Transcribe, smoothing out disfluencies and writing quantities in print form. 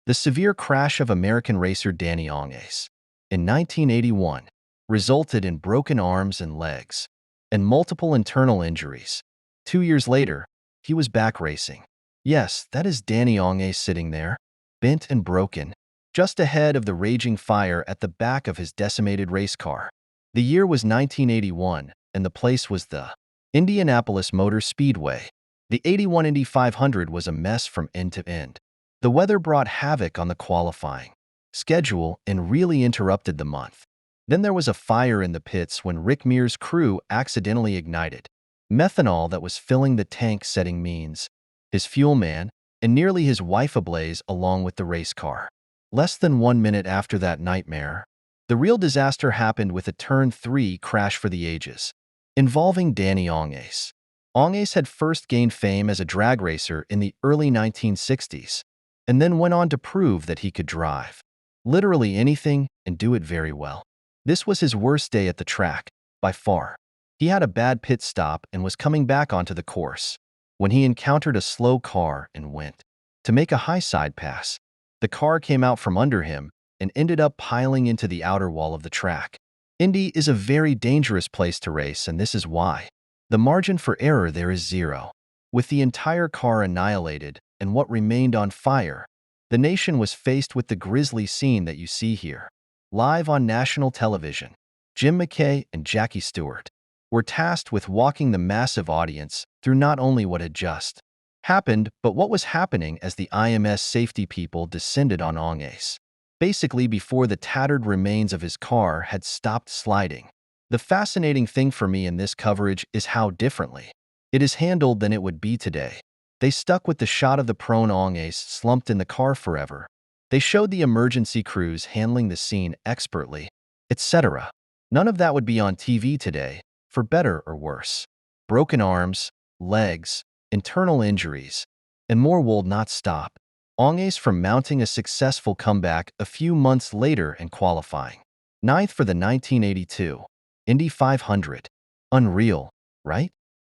The severe crash of American racer Danny Ongais in 1981 resulted in broken arms and legs and multiple internal injuries. 2 years later, he was back racing. Yes, that is Danny Ongais sitting there, bent and broken, just ahead of the raging fire at the back of his decimated race car. The year was 1981, and the place was the Indianapolis Motor Speedway. The 81 Indy 500 was a mess from end to end. The weather brought havoc on the qualifying schedule and really interrupted the month. Then there was a fire in the pits when Rick Mears' crew accidentally ignited methanol that was filling the tank, setting Means, his fuel man, and nearly his wife ablaze along with the race car. Less than 1 minute after that nightmare, the real disaster happened with a Turn 3 crash for the ages, involving Danny Ongais. Ongais had first gained fame as a drag racer in the early 1960s, and then went on to prove that he could drive literally anything and do it very well. This was his worst day at the track, by far. He had a bad pit stop and was coming back onto the course when he encountered a slow car and went to make a high side pass. The car came out from under him and ended up piling into the outer wall of the track. Indy is a very dangerous place to race, and this is why. The margin for error there is zero. With the entire car annihilated and what remained on fire, the nation was faced with the grisly scene that you see here. Live on national television, Jim McKay and Jackie Stewart were tasked with walking the massive audience through not only what had just happened, but what was happening as the IMS safety people descended on Ongais, basically before the tattered remains of his car had stopped sliding. The fascinating thing for me in this coverage is how differently it is handled than it would be today. They stuck with the shot of the prone Ongais slumped in the car forever. They showed the emergency crews handling the scene expertly, etc. None of that would be on TV today, for better or worse. Broken arms, legs, internal injuries, and more will not stop Ongais from mounting a successful comeback a few months later and qualifying ninth for the 1982 Indy 500. Unreal, right?